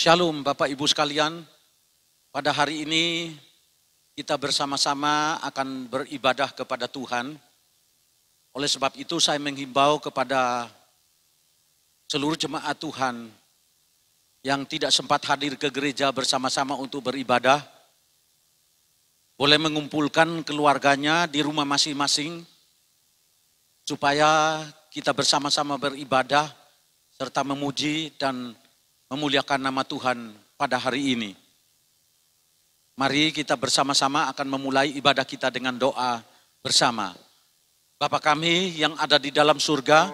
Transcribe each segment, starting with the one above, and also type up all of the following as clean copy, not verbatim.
Shalom Bapak Ibu sekalian, pada hari ini kita bersama-sama akan beribadah kepada Tuhan. Oleh sebab itu saya menghimbau kepada seluruh jemaat Tuhan yang tidak sempat hadir ke gereja bersama-sama untuk beribadah, boleh mengumpulkan keluarganya di rumah masing-masing supaya kita bersama-sama beribadah serta memuji dan memuliakan nama Tuhan pada hari ini. Mari kita bersama-sama akan memulai ibadah kita dengan doa bersama. Bapa kami yang ada di dalam surga,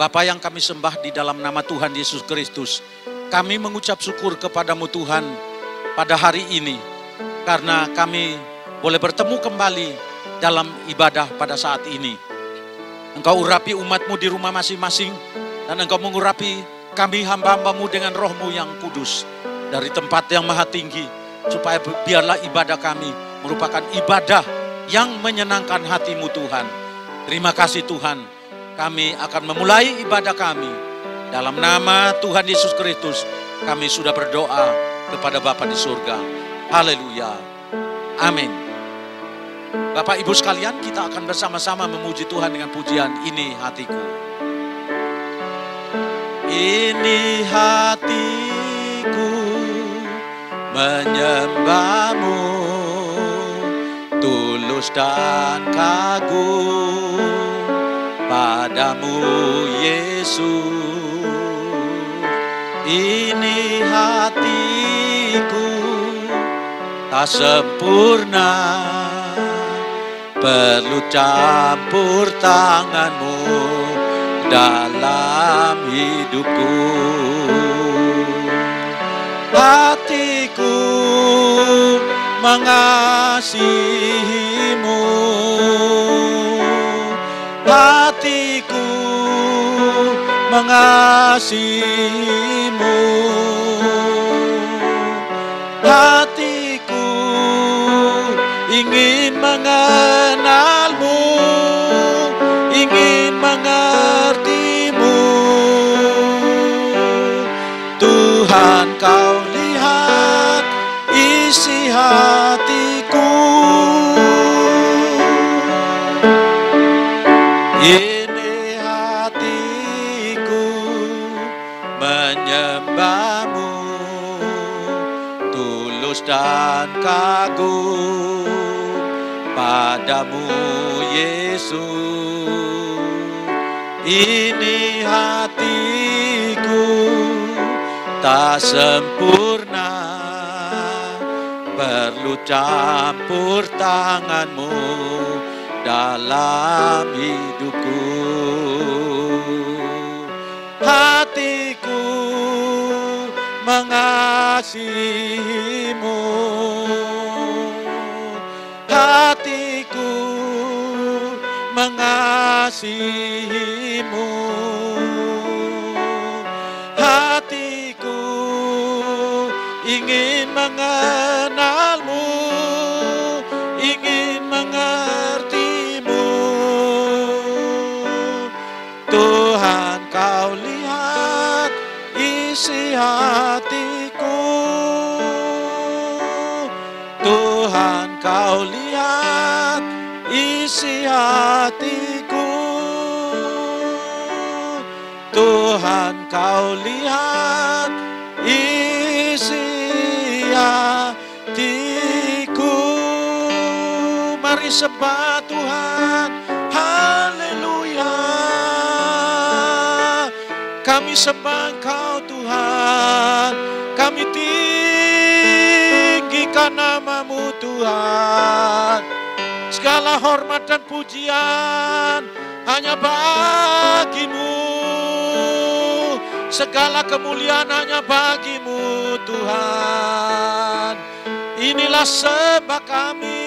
Bapa yang kami sembah di dalam nama Tuhan Yesus Kristus, kami mengucap syukur kepadamu Tuhan pada hari ini, karena kami boleh bertemu kembali dalam ibadah pada saat ini. Engkau urapi umatmu di rumah masing-masing, dan Engkau mengurapi kami hamba-hambamu dengan rohmu yang kudus dari tempat yang maha tinggi, supaya biarlah ibadah kami merupakan ibadah yang menyenangkan hatimu Tuhan. Terima kasih Tuhan, kami akan memulai ibadah kami. Dalam nama Tuhan Yesus Kristus, kami sudah berdoa kepada Bapa di surga. Haleluya. Amin. Bapak Ibu sekalian, kita akan bersama-sama memuji Tuhan dengan pujian Ini Hatiku. Ini hatiku menyembahmu, tulus dan kagum padamu Yesus. Ini hatiku tak sempurna, perlu campur tanganmu dalam hidupku. Hatiku mengasihimu, hatiku mengasihimu, hatiku ingin mengenalmu, ingin mengertimu. Tuhan, kau lihat isi hatiku. Ini hatiku menyembahmu, tulus dan kagum padamu Yesus. Ini hatiku tak sempurna, perlu campur tanganmu dalam hidupku. Hatiku mengasihimu, hatiku mengasihimu, hatiku ingin mengenalmu, ingin mengertimu. Tuhan, kau lihat isi hatiku. Tuhan, kau lihat isi hatiku. Tuhan, kau lihat isi hatiku. Mari sembah Tuhan. Haleluya. Kami sembah Engkau Tuhan, kami tinggikan nama-Mu Tuhan. Segala hormat dan pujian hanya bagi-Mu, segala kemuliaan hanya bagi-Mu Tuhan. Inilah sembah kami.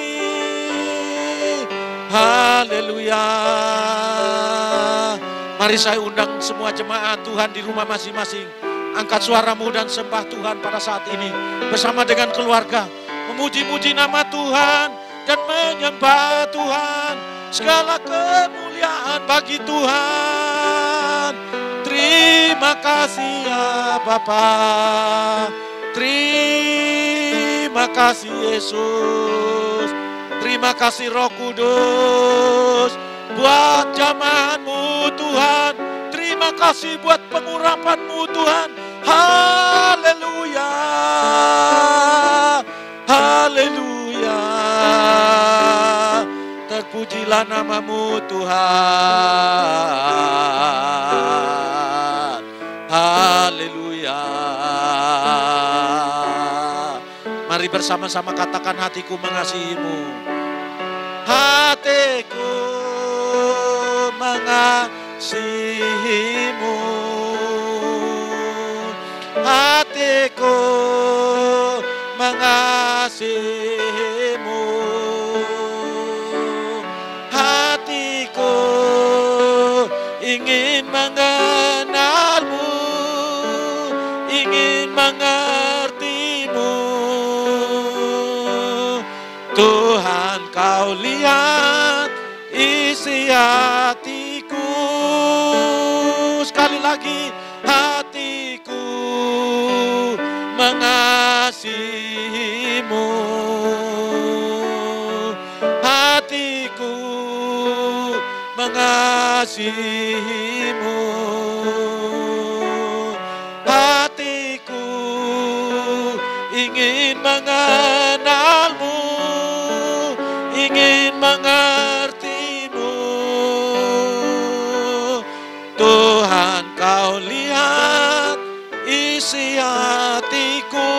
Haleluya. Mari saya undang semua jemaat Tuhan di rumah masing-masing, angkat suaramu dan sembah Tuhan pada saat ini bersama dengan keluarga, memuji-muji nama Tuhan dan menyembah Tuhan. Segala kemuliaan bagi Tuhan. Terima Terima kasih ya Bapa, terima kasih Yesus, terima kasih Roh Kudus buat jamahan-Mu Tuhan, terima kasih buat pengurapan-Mu Tuhan. Haleluya, haleluya, terpujilah nama-Mu Tuhan. Haleluya. Mari bersama-sama katakan, hatiku mengasihi-Mu. Hatiku mengasihi-Mu. Hatiku mengasihi-Mu. Hatiku ingin mengenal-Mu, ingin mengerti-Mu. Tuhan, Kau lihat isi hatiku. Sekali lagi, hatiku mengasihi-Mu. Hatiku mengasihi-Mu. Hatiku ingin mengenal-Mu, ingin mengerti-Mu. Tuhan, Kau lihat isi hatiku.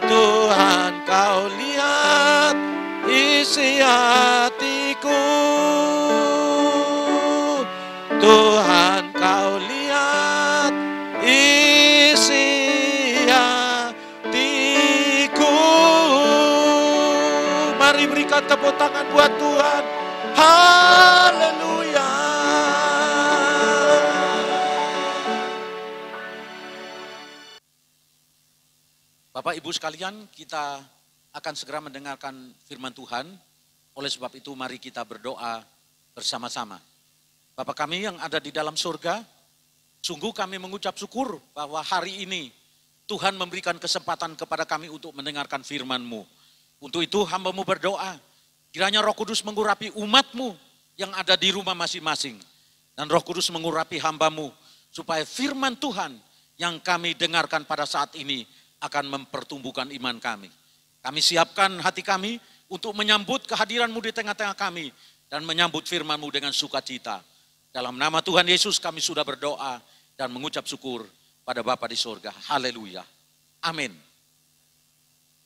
Tuhan, Kau lihat isi hatiku. Tuhan, Kau lihat isi hatiku. Mari berikan tepuk tangan buat Tuhan. Haleluya. Bapak Ibu sekalian, kita akan segera mendengarkan firman Tuhan. Oleh sebab itu mari kita berdoa bersama-sama. Bapa kami yang ada di dalam surga, sungguh kami mengucap syukur bahwa hari ini Tuhan memberikan kesempatan kepada kami untuk mendengarkan firman-Mu. Untuk itu hamba-Mu berdoa, kiranya Roh Kudus mengurapi umat-Mu yang ada di rumah masing-masing. Dan Roh Kudus mengurapi hamba-Mu supaya firman Tuhan yang kami dengarkan pada saat ini akan mempertumbuhkan iman kami. Kami siapkan hati kami untuk menyambut kehadiran-Mu di tengah-tengah kami dan menyambut firman-Mu dengan sukacita. Dalam nama Tuhan Yesus kami sudah berdoa dan mengucap syukur pada Bapa di surga. Haleluya. Amin.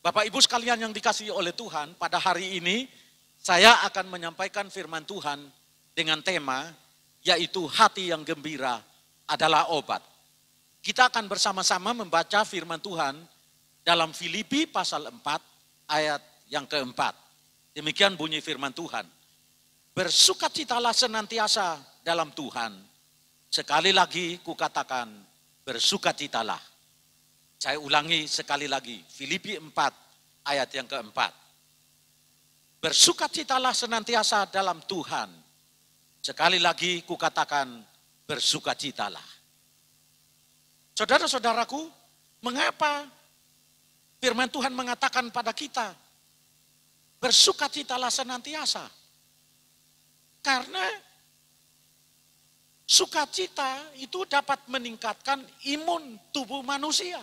Bapak Ibu sekalian yang dikasihi oleh Tuhan, pada hari ini saya akan menyampaikan firman Tuhan dengan tema yaitu hati yang gembira adalah obat. Kita akan bersama-sama membaca firman Tuhan dalam Filipi pasal 4 ayat yang keempat. Demikian bunyi firman Tuhan. Bersukacitalah senantiasa dalam Tuhan. Sekali lagi kukatakan, bersukacitalah. Saya ulangi sekali lagi, Filipi 4 ayat yang keempat. Bersukacitalah senantiasa dalam Tuhan. Sekali lagi kukatakan, bersukacitalah. Saudara-saudaraku, mengapa firman Tuhan mengatakan pada kita, bersukacitalah senantiasa? Karena sukacita itu dapat meningkatkan imun tubuh manusia.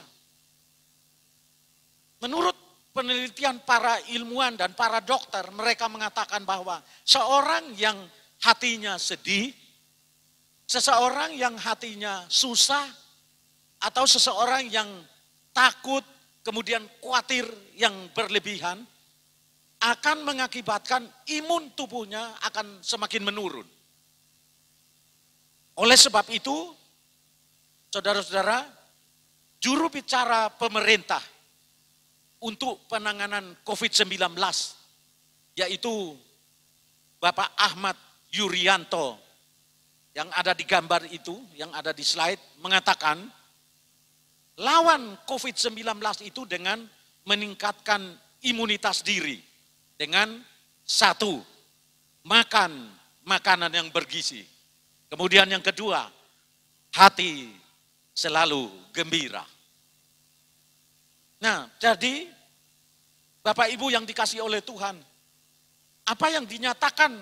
Menurut penelitian para ilmuwan dan para dokter, mereka mengatakan bahwa seorang yang hatinya sedih, seseorang yang hatinya susah, atau seseorang yang takut, kemudian khawatir yang berlebihan, akan mengakibatkan imun tubuhnya akan semakin menurun. Oleh sebab itu, saudara-saudara, juru bicara pemerintah untuk penanganan COVID-19, yaitu Bapak Ahmad Yuryanto, yang ada di gambar itu, yang ada di slide, mengatakan, lawan COVID-19 itu dengan meningkatkan imunitas diri. Dengan satu, makan makanan yang bergizi. Kemudian yang kedua, hati selalu gembira. Nah, jadi Bapak Ibu yang dikasihi oleh Tuhan, apa yang dinyatakan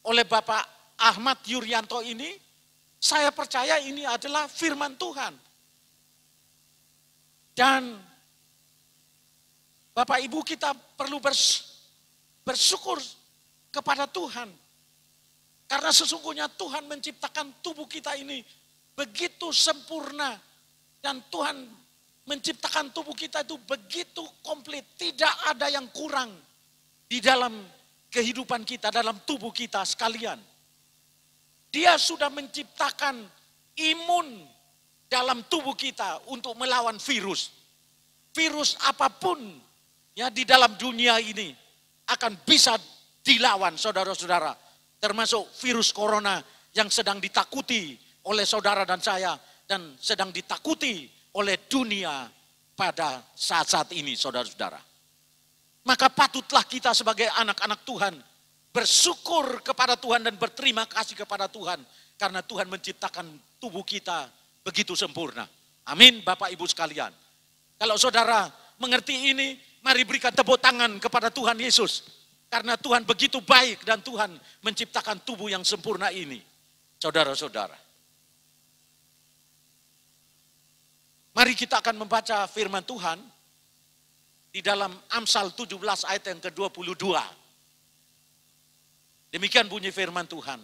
oleh Bapak Ahmad Yuryanto ini, saya percaya ini adalah firman Tuhan. Dan Bapak Ibu kita perlu bersyukur kepada Tuhan. Karena sesungguhnya Tuhan menciptakan tubuh kita ini begitu sempurna. Dan Tuhan menciptakan tubuh kita itu begitu komplit. Tidak ada yang kurang di dalam kehidupan kita, dalam tubuh kita sekalian. Dia sudah menciptakan imun dalam tubuh kita untuk melawan virus. Virus apapun ya di dalam dunia ini akan bisa dilawan, saudara-saudara. Termasuk virus corona yang sedang ditakuti oleh saudara dan saya dan sedang ditakuti oleh dunia pada saat-saat ini, saudara-saudara. Maka patutlah kita sebagai anak-anak Tuhan bersyukur kepada Tuhan dan berterima kasih kepada Tuhan. Karena Tuhan menciptakan tubuh kita begitu sempurna. Amin, Bapak Ibu sekalian. Kalau saudara mengerti ini, mari berikan tepuk tangan kepada Tuhan Yesus. Karena Tuhan begitu baik dan Tuhan menciptakan tubuh yang sempurna ini. Saudara-saudara. Mari kita akan membaca firman Tuhan di dalam Amsal 17 ayat yang ke-22. Demikian bunyi firman Tuhan.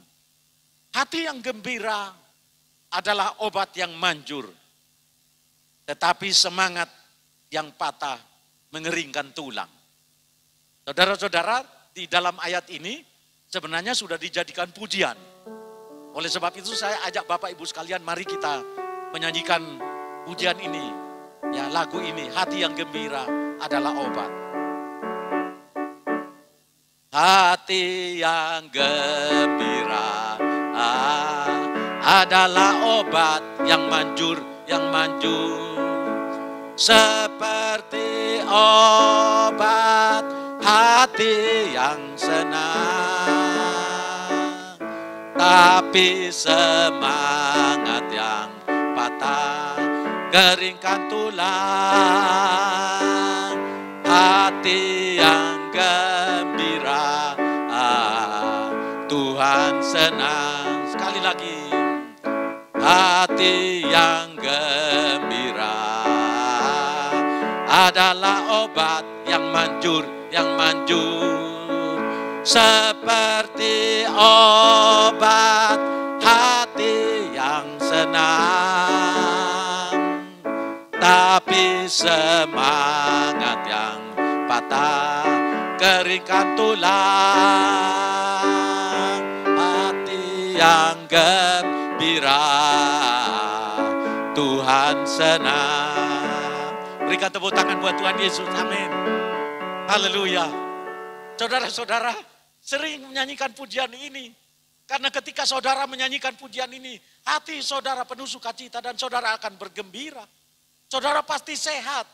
Hati yang gembira adalah obat yang manjur. Tetapi semangat yang patah mengeringkan tulang. Saudara-saudara, di dalam ayat ini sebenarnya sudah dijadikan pujian. Oleh sebab itu saya ajak Bapak Ibu sekalian, mari kita menyanyikan pujian ini. Ya, lagu ini, hati yang gembira adalah obat. Hati yang gembira adalah obat yang manjur, seperti obat hati yang senang, tapi semangat yang patah keringkan tulang. Hati yang gembira, Tuhan senang. Sekali lagi, hati yang gembira adalah obat yang manjur, seperti obat hati yang senang, tapi semangat yang patah keringkan tulang. Hati yang gembira, Tuhan senang. Berikan tepuk tangan buat Tuhan Yesus, amin. Haleluya. Saudara-saudara sering menyanyikan pujian ini. Karena ketika saudara menyanyikan pujian ini, hati saudara penuh sukacita dan saudara akan bergembira. Saudara pasti sehat.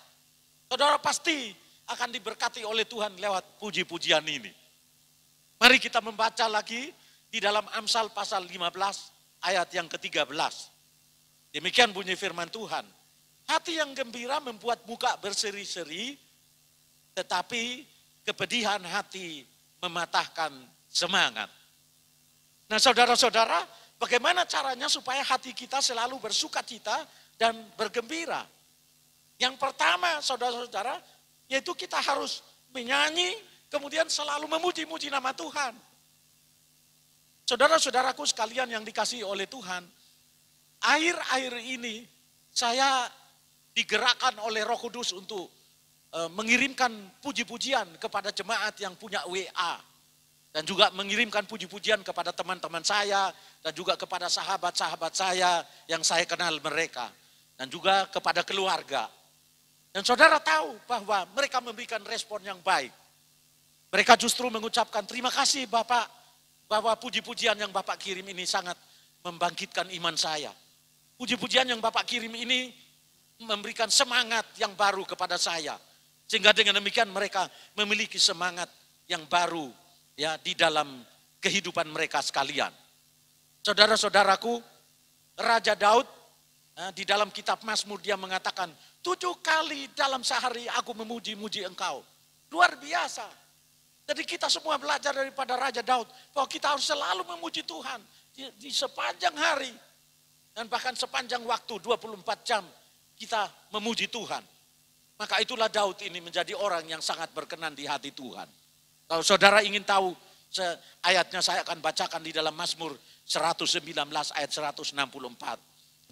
Saudara pasti akan diberkati oleh Tuhan lewat puji-pujian ini. Mari kita membaca lagi di dalam Amsal pasal 15 ayat yang ke-13. Demikian bunyi firman Tuhan. Hati yang gembira membuat muka berseri-seri, tetapi kepedihan hati mematahkan semangat. Nah, saudara-saudara, bagaimana caranya supaya hati kita selalu bersukacita dan bergembira? Yang pertama, saudara-saudara, yaitu kita harus menyanyi, kemudian selalu memuji-muji nama Tuhan. Saudara-saudaraku sekalian yang dikasihi oleh Tuhan, akhir-akhir ini saya digerakkan oleh Roh Kudus untuk mengirimkan puji-pujian kepada jemaat yang punya WA. Dan juga mengirimkan puji-pujian kepada teman-teman saya dan juga kepada sahabat-sahabat saya yang saya kenal mereka. Dan juga kepada keluarga. Dan saudara tahu bahwa mereka memberikan respon yang baik. Mereka justru mengucapkan terima kasih Bapak, bahwa puji-pujian yang Bapak kirim ini sangat membangkitkan iman saya. Puji-pujian yang Bapak kirim ini memberikan semangat yang baru kepada saya. Sehingga dengan demikian mereka memiliki semangat yang baru ya di dalam kehidupan mereka sekalian. Saudara-saudaraku, Raja Daud di dalam kitab Mazmur dia mengatakan, 7 kali dalam sehari aku memuji-muji engkau. Luar biasa. Jadi kita semua belajar daripada Raja Daud, bahwa kita harus selalu memuji Tuhan di sepanjang hari. Dan bahkan sepanjang waktu 24 jam kita memuji Tuhan. Maka itulah Daud ini menjadi orang yang sangat berkenan di hati Tuhan. Kalau saudara ingin tahu ayatnya, saya akan bacakan di dalam Mazmur 119 ayat 164.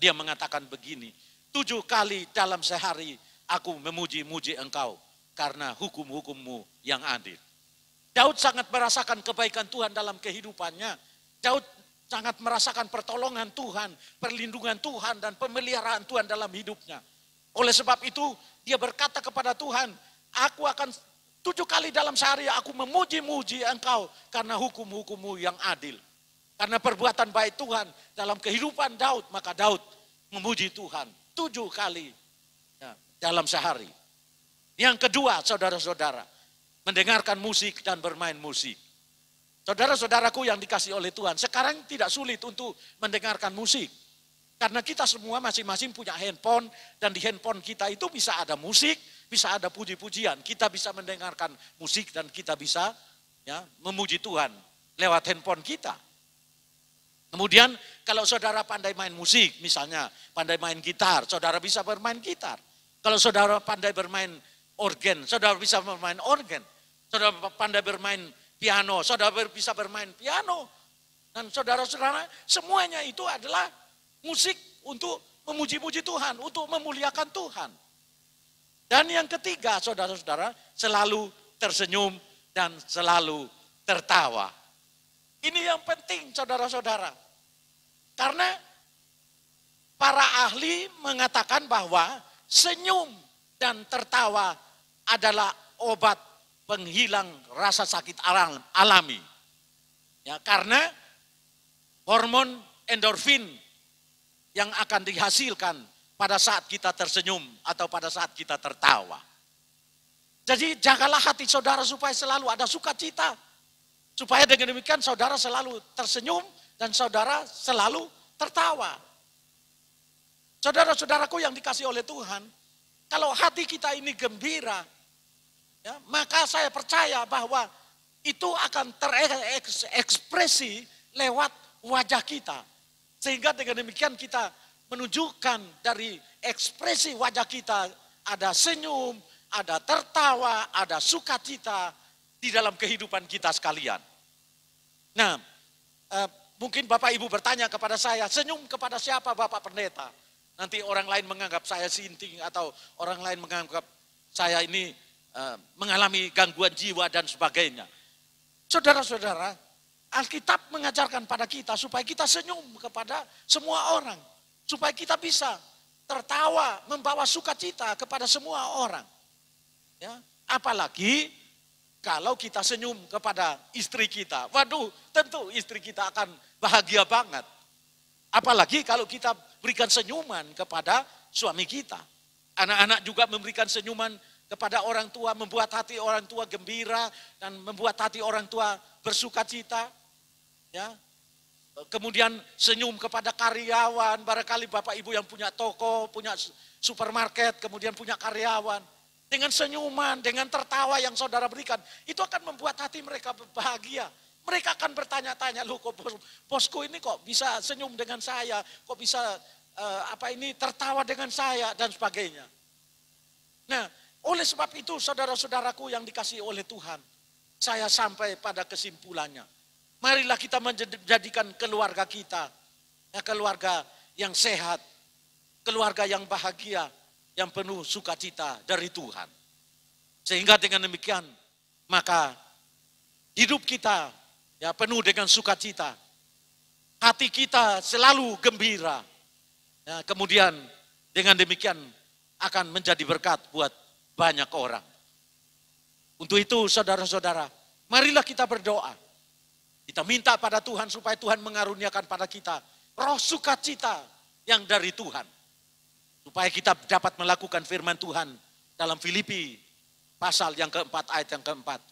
Dia mengatakan begini, 7 kali dalam sehari aku memuji-muji engkau karena hukum-hukummu yang adil. Daud sangat merasakan kebaikan Tuhan dalam kehidupannya. Daud sangat merasakan pertolongan Tuhan, perlindungan Tuhan dan pemeliharaan Tuhan dalam hidupnya. Oleh sebab itu dia berkata kepada Tuhan, aku akan 7 kali dalam sehari aku memuji-muji engkau karena hukum-hukummu yang adil. Karena perbuatan baik Tuhan dalam kehidupan Daud, maka Daud memuji Tuhan 7 kali dalam sehari. Yang kedua, saudara-saudara, mendengarkan musik dan bermain musik. Saudara-saudaraku yang dikasih oleh Tuhan, sekarang tidak sulit untuk mendengarkan musik. Karena kita semua masing-masing punya handphone, dan di handphone kita itu bisa ada musik, bisa ada puji-pujian. Kita bisa mendengarkan musik dan kita bisa memuji Tuhan lewat handphone kita. Kemudian kalau saudara pandai main musik, misalnya pandai main gitar, saudara bisa bermain gitar. Kalau saudara pandai bermain organ, saudara bisa bermain organ. Saudara pandai bermain piano, saudara bisa bermain piano. Dan saudara-saudara, semuanya itu adalah musik untuk memuji-muji Tuhan, untuk memuliakan Tuhan. Dan yang ketiga, saudara-saudara, selalu tersenyum dan selalu tertawa. Ini yang penting, saudara-saudara. Karena para ahli mengatakan bahwa senyum dan tertawa adalah obat penghilang rasa sakit alami. Ya, karena hormon endorfin yang akan dihasilkan pada saat kita tersenyum atau pada saat kita tertawa. Jadi jagalah hati saudara supaya selalu ada sukacita. Supaya dengan demikian saudara selalu tersenyum dan saudara selalu tertawa. Saudara-saudaraku yang dikasih oleh Tuhan, kalau hati kita ini gembira, maka saya percaya bahwa itu akan terekspresi lewat wajah kita. Sehingga dengan demikian kita menunjukkan dari ekspresi wajah kita ada senyum, ada tertawa, ada sukacita di dalam kehidupan kita sekalian. Nah, mungkin Bapak Ibu bertanya kepada saya, senyum kepada siapa Bapak Pendeta? Nanti orang lain menganggap saya sinting atau orang lain menganggap saya ini mengalami gangguan jiwa dan sebagainya. Saudara-saudara, Alkitab mengajarkan pada kita supaya kita senyum kepada semua orang. Supaya kita bisa tertawa, membawa sukacita kepada semua orang. Ya, apalagi kalau kita senyum kepada istri kita. Waduh, tentu istri kita akan bahagia banget. Apalagi kalau kita berikan senyuman kepada suami kita. Anak-anak juga memberikan senyuman kepada orang tua, membuat hati orang tua gembira dan membuat hati orang tua bersukacita. Ya. Kemudian senyum kepada karyawan, barangkali Bapak Ibu yang punya toko, punya supermarket, kemudian punya karyawan. Dengan senyuman, dengan tertawa yang saudara berikan, itu akan membuat hati mereka bahagia. Mereka akan bertanya-tanya, loh kok bosku ini kok bisa senyum dengan saya, kok bisa tertawa dengan saya dan sebagainya. Nah, oleh sebab itu saudara-saudaraku yang dikasihi oleh Tuhan, saya sampai pada kesimpulannya. Marilah kita menjadikan keluarga kita, keluarga yang sehat, keluarga yang bahagia, yang penuh sukacita dari Tuhan. Sehingga dengan demikian, maka hidup kita penuh dengan sukacita. Hati kita selalu gembira. Kemudian dengan demikian akan menjadi berkat buat banyak orang. Untuk itu saudara-saudara, marilah kita berdoa. Kita minta pada Tuhan supaya Tuhan mengaruniakan pada kita roh sukacita yang dari Tuhan. Supaya kita dapat melakukan firman Tuhan dalam Filipi pasal yang keempat ayat yang keempat.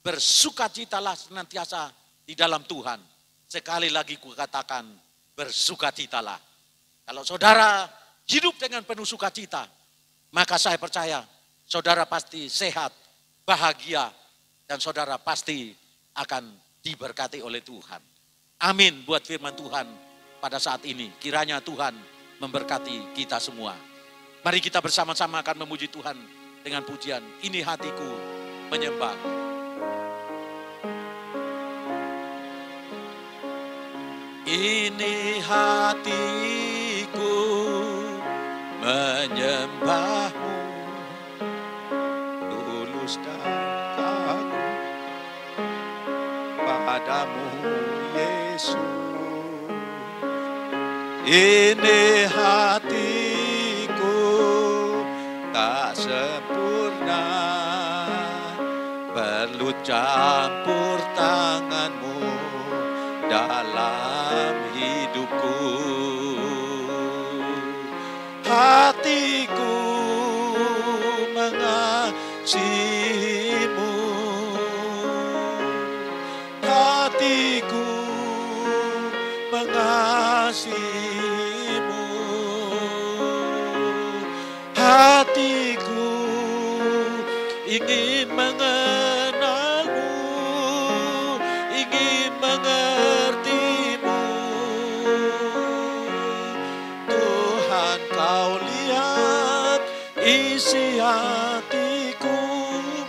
Bersukacitalah senantiasa di dalam Tuhan. Sekali lagi kukatakan, bersukacitalah. Kalau saudara hidup dengan penuh sukacita, maka saya percaya saudara pasti sehat, bahagia, dan saudara pasti akan diberkati oleh Tuhan. Amin buat firman Tuhan pada saat ini. Kiranya Tuhan memberkati kita semua. Mari kita bersama-sama akan memuji Tuhan dengan pujian, ini hatiku menyembah. Ini hatiku menyembahmu, tulus dan kagum padamu Yesus. Ini hatiku tak sempurna, perlu campur tanganmu dalam hidupku. Hatiku mengasihimu, hatiku mengasihimu, hatiku ingin mengenalmu, ingin mengertimu. Tuhan, kau lihat isi hatiku.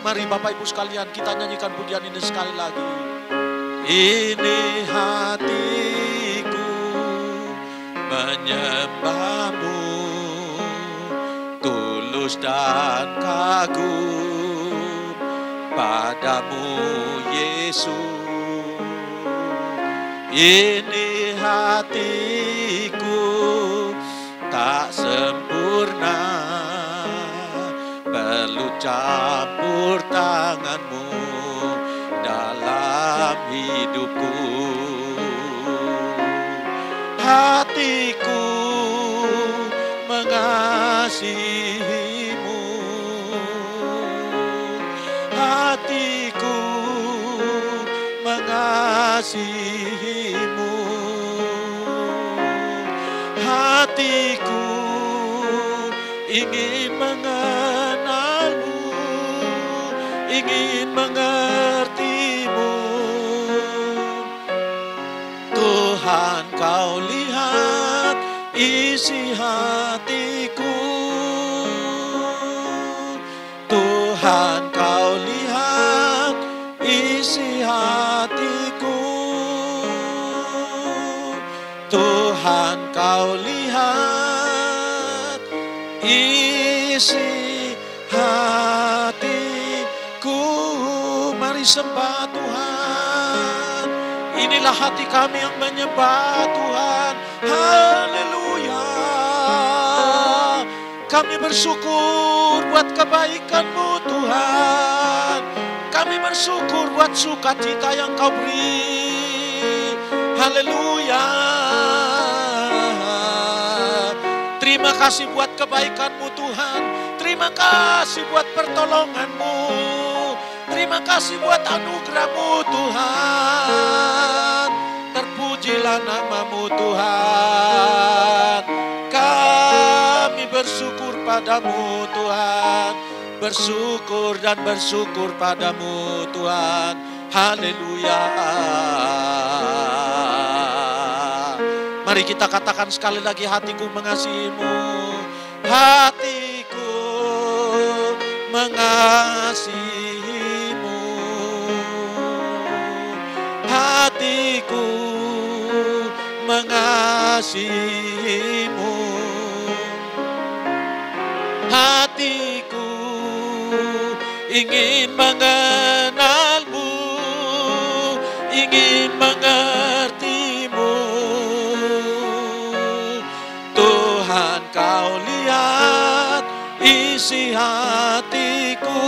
Mari Bapak Ibu sekalian, kita nyanyikan pujian ini sekali lagi. Ini hatiku menyembahmu, tulus dan kagum padamu Yesus. Ini hatiku tak sempurna, perlu campur tanganmu dalam hidupku. Hatiku mengasihimu, hatiku mengasihimu, hatiku ingin mengenalmu, ingin mengertimu. Tuhan, kau lihat isi hatiku. Tuhan, kau lihat isi hatiku. Tuhan, kau lihat isi hatiku. Mari sembah Tuhan. Inilah hati kami yang menyembah Tuhan. Haleluya. Kami bersyukur buat kebaikan-Mu Tuhan. Kami bersyukur buat sukacita yang Kau beri. Haleluya. Terima kasih buat kebaikan-Mu Tuhan. Terima kasih buat pertolongan-Mu. Terima kasih buat anugerah-Mu Tuhan. Terpujilah nama-Mu Tuhan. Kami bersyukur padamu Tuhan. Bersyukur dan bersyukur padamu Tuhan. Haleluya. Mari kita katakan sekali lagi, hatiku mengasihimu. Hatiku mengasihimu. Hatiku mengasihimu. Hatiku ingin mengenalmu, ingin mengertimu. Tuhan, kau lihat isi hatiku.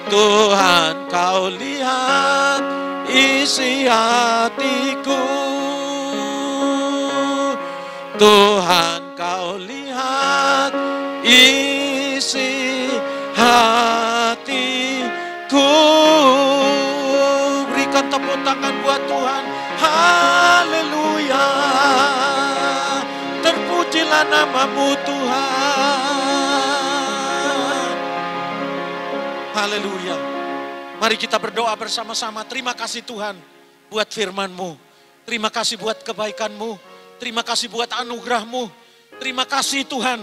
Tuhan, kau lihat isi hatiku. Tuhan, kau lihat isi hatiku. Berikan tepuk tangan buat Tuhan. Haleluya. Terpujilah nama-Mu Tuhan. Haleluya. Mari kita berdoa bersama-sama. Terima kasih Tuhan buat firman-Mu. Terima kasih buat kebaikan-Mu. Terima kasih buat anugerah-Mu. Terima kasih Tuhan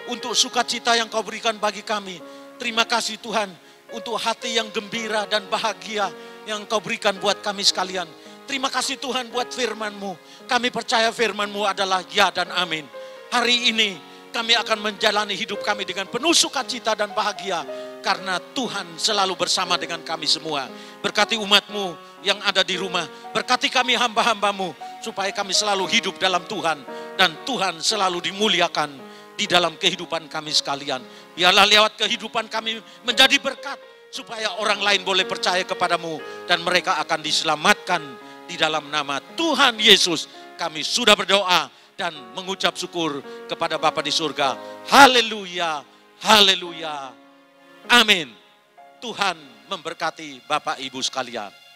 untuk sukacita yang Kau berikan bagi kami. Terima kasih Tuhan untuk hati yang gembira dan bahagia yang Kau berikan buat kami sekalian. Terima kasih Tuhan buat firman-Mu. Kami percaya firman-Mu adalah ya dan amin. Hari ini kami akan menjalani hidup kami dengan penuh sukacita dan bahagia. Karena Tuhan selalu bersama dengan kami semua. Berkati umat-Mu yang ada di rumah. Berkati kami hamba-hamba-Mu. Supaya kami selalu hidup dalam Tuhan. Dan Tuhan selalu dimuliakan di dalam kehidupan kami sekalian. Biarlah lewat kehidupan kami menjadi berkat. Supaya orang lain boleh percaya kepada-Mu. Dan mereka akan diselamatkan di dalam nama Tuhan Yesus. Kami sudah berdoa dan mengucap syukur kepada Bapa di surga. Haleluya, haleluya. Amin. Tuhan memberkati Bapak Ibu sekalian.